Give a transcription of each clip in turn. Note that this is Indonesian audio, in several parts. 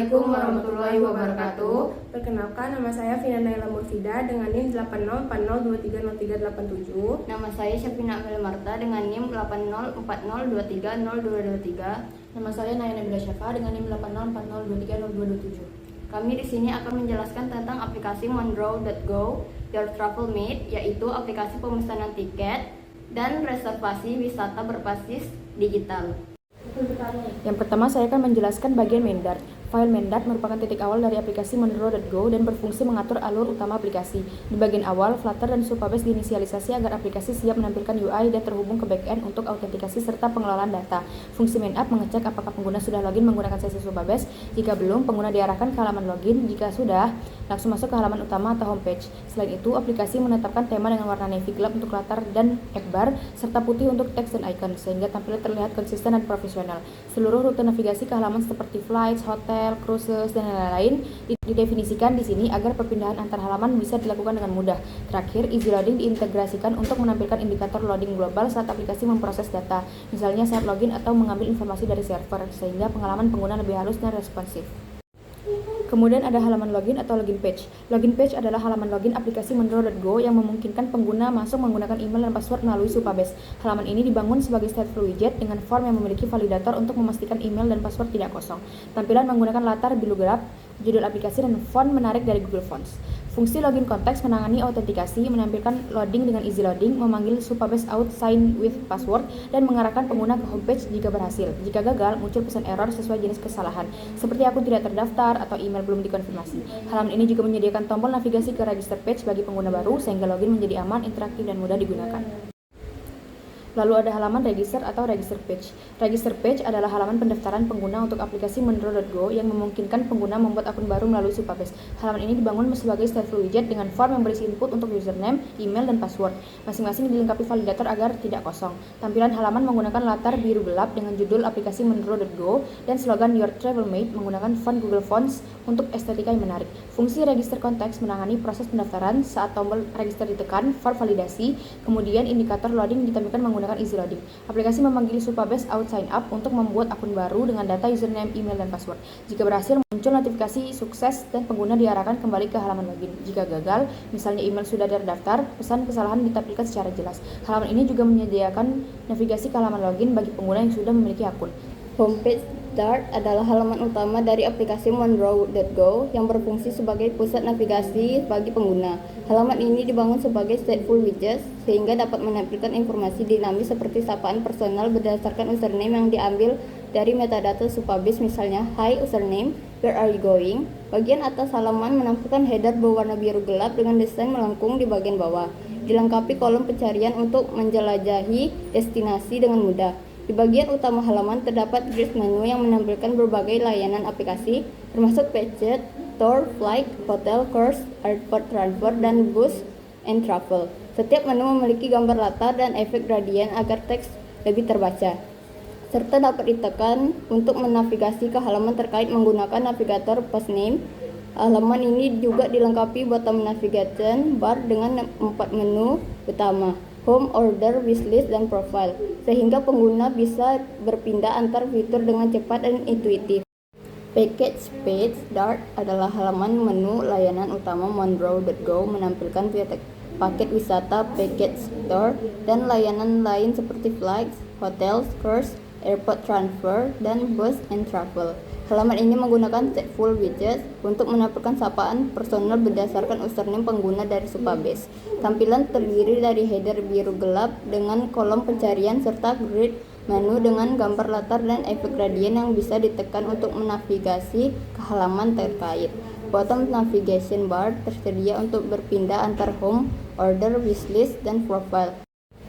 Assalamualaikum warahmatullahi wabarakatuh. Perkenalkan, nama saya Vina Naila Murfida dengan NIM 8040230387. Nama saya Syafina Amel Marta dengan NIM 8040230223. Nama saya Naya Nabila Syafa dengan NIM 8040230227. Kami di sini akan menjelaskan tentang aplikasi Monroe.go, Your Travel Mate, yaitu aplikasi pemesanan tiket dan reservasi wisata berbasis digital. Yang pertama, saya akan menjelaskan bagian main Dart. File main Dart merupakan titik awal dari aplikasi Monroe.go dan berfungsi mengatur alur utama aplikasi. Di bagian awal, Flutter dan Supabase diinisialisasi agar aplikasi siap menampilkan UI dan terhubung ke backend untuk autentikasi serta pengelolaan data. Fungsi main app mengecek apakah pengguna sudah login menggunakan sesi Supabase. Jika belum, pengguna diarahkan ke halaman login. Jika sudah, langsung masuk ke halaman utama atau homepage. Selain itu, aplikasi menetapkan tema dengan warna navy gelap untuk latar dan bar, serta putih untuk teks dan icon, sehingga tampilan terlihat konsisten dan profesional. Seluruh rute navigasi ke halaman seperti flights, hotel, cruises, dan lain-lain didefinisikan di sini agar perpindahan antar halaman bisa dilakukan dengan mudah. Terakhir, easy loading diintegrasikan untuk menampilkan indikator loading global saat aplikasi memproses data, misalnya saat login atau mengambil informasi dari server, sehingga pengalaman pengguna lebih halus dan responsif. Kemudian ada halaman login atau login page. Login page adalah halaman login aplikasi Monroe.go yang memungkinkan pengguna masuk menggunakan email dan password melalui Supabase. Halaman ini dibangun sebagai stateful widget dengan form yang memiliki validator untuk memastikan email dan password tidak kosong. Tampilan menggunakan latar biru gelap, judul aplikasi, dan font menarik dari Google Fonts. Fungsi login konteks menangani autentikasi, menampilkan loading dengan easy loading, memanggil Supabase out sign with password, dan mengarahkan pengguna ke homepage jika berhasil. Jika gagal, muncul pesan error sesuai jenis kesalahan, seperti akun tidak terdaftar atau email belum dikonfirmasi. Halaman ini juga menyediakan tombol navigasi ke register page bagi pengguna baru, sehingga login menjadi aman, interaktif, dan mudah digunakan. Lalu ada halaman register atau register page. Register page adalah halaman pendaftaran pengguna untuk aplikasi Monroe.go yang memungkinkan pengguna membuat akun baru melalui Supabase. Halaman ini dibangun sebagai stateful widget dengan form yang berisi input untuk username, email, dan password. Masing-masing dilengkapi validator agar tidak kosong. Tampilan halaman menggunakan latar biru gelap dengan judul aplikasi Monroe.go dan slogan Your Travel Mate menggunakan font Google Fonts untuk estetika yang menarik. Fungsi register konteks menangani proses pendaftaran saat tombol register ditekan, form validasi, kemudian indikator loading ditampilkan menggunakan easy loading. Aplikasi memanggil Supabase out sign up untuk membuat akun baru dengan data username, email, dan password. Jika berhasil, muncul notifikasi sukses dan pengguna diarahkan kembali ke halaman login. Jika gagal, misalnya email sudah terdaftar, pesan kesalahan ditampilkan secara jelas. Halaman ini juga menyediakan navigasi ke halaman login bagi pengguna yang sudah memiliki akun. Homepage Dart adalah halaman utama dari aplikasi Monroe.go yang berfungsi sebagai pusat navigasi bagi pengguna. Halaman ini dibangun sebagai stateful widget sehingga dapat menampilkan informasi dinamis seperti sapaan personal berdasarkan username yang diambil dari metadata Supabase, misalnya Hi username, where are you going? Bagian atas halaman menampilkan header berwarna biru gelap dengan desain melengkung di bagian bawah. Dilengkapi kolom pencarian untuk menjelajahi destinasi dengan mudah. Di bagian utama halaman terdapat grid menu yang menampilkan berbagai layanan aplikasi, termasuk Payjet, Tour, Flight, Hotel, Cruise, Airport Transfer, dan Bus and Travel. Setiap menu memiliki gambar latar dan efek gradien agar teks lebih terbaca, serta dapat ditekan untuk menavigasi ke halaman terkait menggunakan navigator postname. Halaman ini juga dilengkapi bottom navigation bar dengan 4 menu utama: Home, Order, Wishlist, dan Profile, sehingga pengguna bisa berpindah antar fitur dengan cepat dan intuitif. Package page Dart adalah halaman menu layanan utama Monroe.go menampilkan paket wisata, package store, dan layanan lain seperti flights, hotels, cruise, airport transfer, dan bus and travel. Halaman ini menggunakan stateful widget untuk menampilkan sapaan personal berdasarkan username pengguna dari Supabase. Tampilan terdiri dari header biru gelap dengan kolom pencarian serta grid menu dengan gambar latar dan efek gradien yang bisa ditekan untuk menavigasi ke halaman terkait. Bottom navigation bar tersedia untuk berpindah antar home, order, wishlist, dan profile.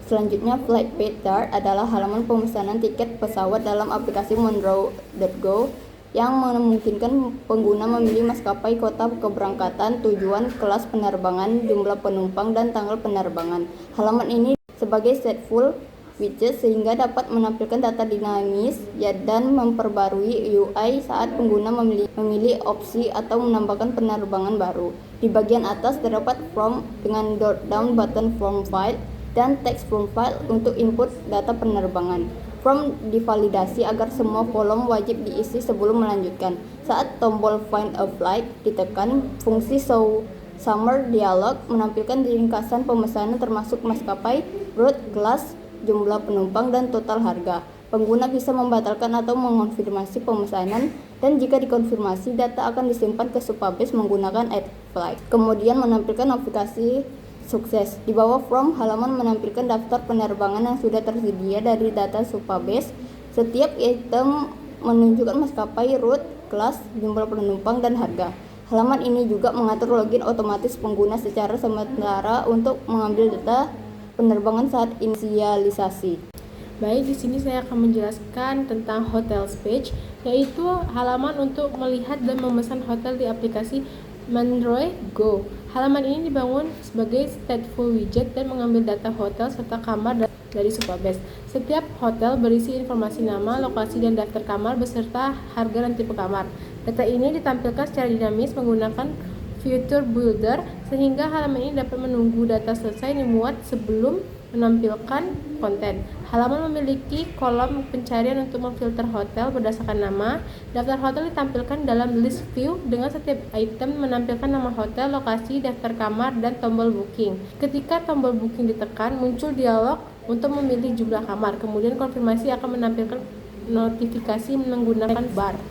Selanjutnya, Flight Page Dart adalah halaman pemesanan tiket pesawat dalam aplikasi Monroe.go yang memungkinkan pengguna memilih maskapai, kota keberangkatan, tujuan, kelas penerbangan, jumlah penumpang, dan tanggal penerbangan. Halaman ini sebagai stateful widget sehingga dapat menampilkan data dinamis dan memperbarui UI saat pengguna memilih opsi atau menambahkan penerbangan baru. Di bagian atas terdapat form dengan drop down button form file dan text form file untuk input data penerbangan. Form divalidasi agar semua kolom wajib diisi sebelum melanjutkan. Saat tombol Find a Flight ditekan, fungsi Show Summary Dialog menampilkan ringkasan pemesanan termasuk maskapai, route, kelas, jumlah penumpang, dan total harga. Pengguna bisa membatalkan atau mengonfirmasi pemesanan, dan jika dikonfirmasi, data akan disimpan ke Supabase menggunakan Add Flight. Kemudian menampilkan notifikasi sukses. Di bawah From, halaman menampilkan daftar penerbangan yang sudah tersedia dari data Supabase. Setiap item menunjukkan maskapai, route, kelas, jumlah penumpang, dan harga. Halaman ini juga mengatur login otomatis pengguna secara sementara untuk mengambil data penerbangan saat inisialisasi. Baik, di sini saya akan menjelaskan tentang Hotels page, yaitu halaman untuk melihat dan memesan hotel di aplikasi Mandroid Go. Halaman ini dibangun sebagai stateful widget dan mengambil data hotel serta kamar dari Supabase. Setiap hotel berisi informasi nama, lokasi, dan daftar kamar beserta harga dan tipe kamar. Data ini ditampilkan secara dinamis menggunakan Future Builder, sehingga halaman ini dapat menunggu data selesai dimuat sebelum menampilkan konten. Halaman memiliki kolom pencarian untuk memfilter hotel berdasarkan nama. Daftar hotel ditampilkan dalam list view dengan setiap item menampilkan nama hotel, lokasi, daftar kamar, dan tombol booking. Ketika tombol booking ditekan, muncul dialog untuk memilih jumlah kamar. Kemudian konfirmasi akan menampilkan notifikasi menggunakan bar.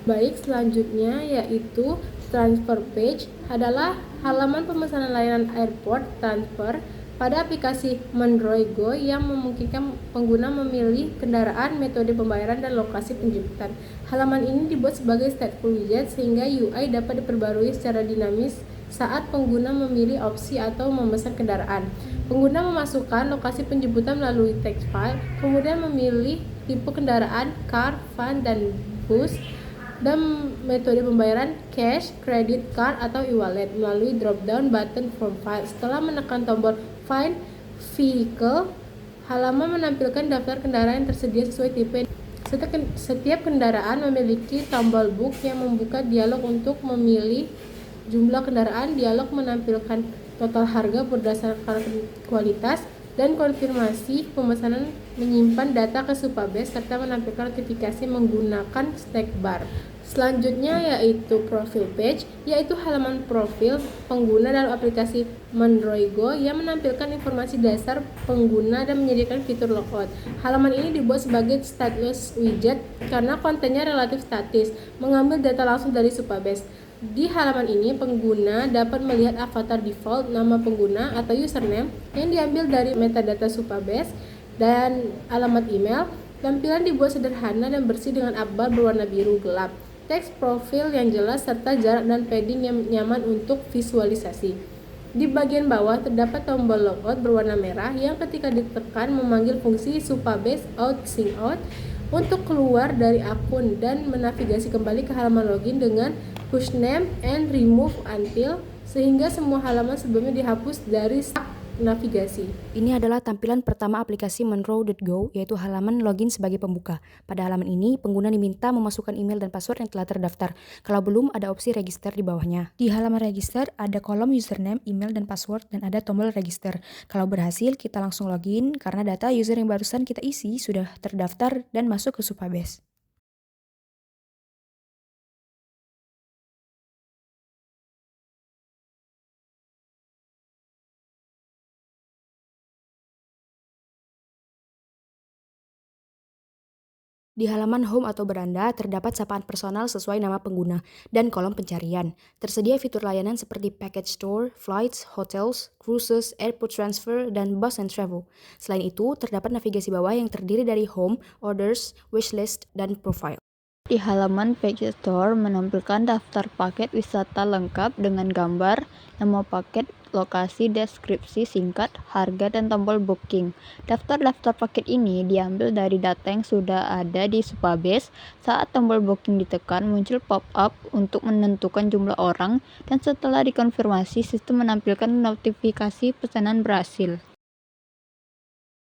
Baik, selanjutnya yaitu transfer page adalah halaman pemesanan layanan airport transfer pada aplikasi Mandroid Go yang memungkinkan pengguna memilih kendaraan, metode pembayaran, dan lokasi penjemputan. Halaman ini dibuat sebagai stateful widget sehingga UI dapat diperbarui secara dinamis saat pengguna memilih opsi atau memesan kendaraan. Pengguna memasukkan lokasi penjemputan melalui text file, kemudian memilih tipe kendaraan, car, van, dan bus, dan metode pembayaran cash, credit card, atau e-wallet melalui drop-down button from file. Setelah menekan tombol Find Vehicle, halaman menampilkan daftar kendaraan yang tersedia sesuai tipe. Setiap kendaraan memiliki tombol book yang membuka dialog untuk memilih jumlah kendaraan. Dialog menampilkan total harga berdasarkan kualitas, dan konfirmasi pemesanan menyimpan data ke Supabase serta menampilkan notifikasi menggunakan snack bar. Selanjutnya yaitu profile page, yaitu halaman profil pengguna dalam aplikasi Mandroid Go yang menampilkan informasi dasar pengguna dan menyediakan fitur logout. Halaman ini dibuat sebagai stateless widget karena kontennya relatif statis, mengambil data langsung dari Supabase. Di halaman ini, pengguna dapat melihat avatar default, nama pengguna atau username yang diambil dari metadata Supabase, dan alamat email. Tampilan dibuat sederhana dan bersih dengan bar berwarna biru gelap, teks profil yang jelas, serta jarak dan padding yang nyaman untuk visualisasi. Di bagian bawah terdapat tombol logout berwarna merah yang ketika ditekan memanggil fungsi Supabase Out Sign Out untuk keluar dari akun dan menavigasi kembali ke halaman login dengan push name and remove until, sehingga semua halaman sebelumnya dihapus dari navigasi. Ini adalah tampilan pertama aplikasi Mandroid Go, yaitu halaman login sebagai pembuka. Pada halaman ini, pengguna diminta memasukkan email dan password yang telah terdaftar. Kalau belum, ada opsi register di bawahnya. Di halaman register, ada kolom username, email, dan password, dan ada tombol register. Kalau berhasil, kita langsung login karena data user yang barusan kita isi sudah terdaftar dan masuk ke Supabase. Di halaman home atau beranda, terdapat sapaan personal sesuai nama pengguna dan kolom pencarian. Tersedia fitur layanan seperti package store, flights, hotels, cruises, airport transfer, dan bus and travel. Selain itu, terdapat navigasi bawah yang terdiri dari home, orders, wishlist, dan profile. Di halaman Package Store menampilkan daftar paket wisata lengkap dengan gambar, nama paket, lokasi, deskripsi singkat, harga, dan tombol booking. Daftar-daftar paket ini diambil dari data yang sudah ada di Supabase. Saat tombol booking ditekan, muncul pop-up untuk menentukan jumlah orang, dan setelah dikonfirmasi, sistem menampilkan notifikasi pesanan berhasil.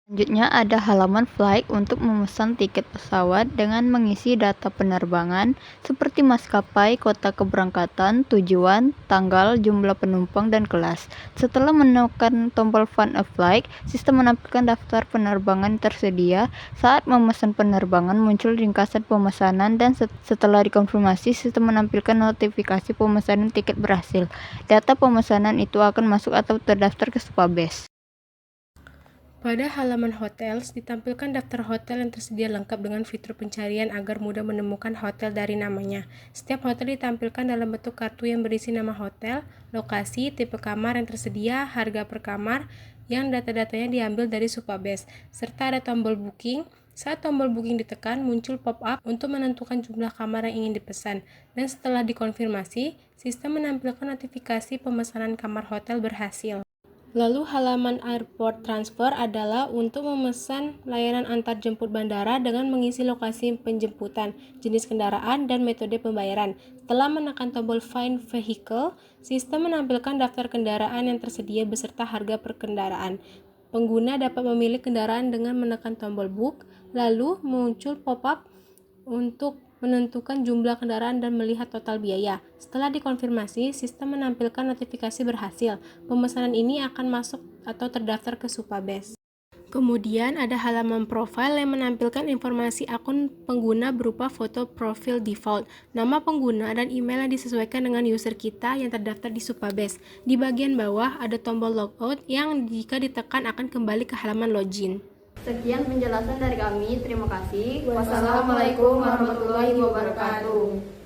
Selanjutnya ada halaman flight untuk memesan tiket pesawat dengan mengisi data penerbangan seperti maskapai, kota keberangkatan, tujuan, tanggal, jumlah penumpang, dan kelas. Setelah menekan tombol Find a Flight, sistem menampilkan daftar penerbangan tersedia. Saat memesan penerbangan muncul ringkasan pemesanan dan setelah dikonfirmasi, sistem menampilkan notifikasi pemesanan tiket berhasil. Data pemesanan itu akan masuk atau terdaftar ke Supabase. Pada halaman hotels, ditampilkan daftar hotel yang tersedia lengkap dengan fitur pencarian agar mudah menemukan hotel dari namanya. Setiap hotel ditampilkan dalam bentuk kartu yang berisi nama hotel, lokasi, tipe kamar yang tersedia, harga per kamar, yang data-datanya diambil dari Supabase, serta ada tombol booking. Saat tombol booking ditekan, muncul pop-up untuk menentukan jumlah kamar yang ingin dipesan, dan setelah dikonfirmasi, sistem menampilkan notifikasi pemesanan kamar hotel berhasil. Lalu halaman airport transfer adalah untuk memesan layanan antar jemput bandara dengan mengisi lokasi penjemputan, jenis kendaraan, dan metode pembayaran. Setelah menekan tombol Find Vehicle, sistem menampilkan daftar kendaraan yang tersedia beserta harga per kendaraan. Pengguna dapat memilih kendaraan dengan menekan tombol Book, lalu muncul pop-up untuk menentukan jumlah kendaraan dan melihat total biaya. Setelah dikonfirmasi, sistem menampilkan notifikasi berhasil. Pemesanan ini akan masuk atau terdaftar ke Supabase. Kemudian ada halaman profile yang menampilkan informasi akun pengguna berupa foto profil default, nama pengguna, dan email yang disesuaikan dengan user kita yang terdaftar di Supabase. Di bagian bawah ada tombol logout yang jika ditekan akan kembali ke halaman login. Sekian penjelasan dari kami. Terima kasih. Wassalamualaikum warahmatullahi wabarakatuh.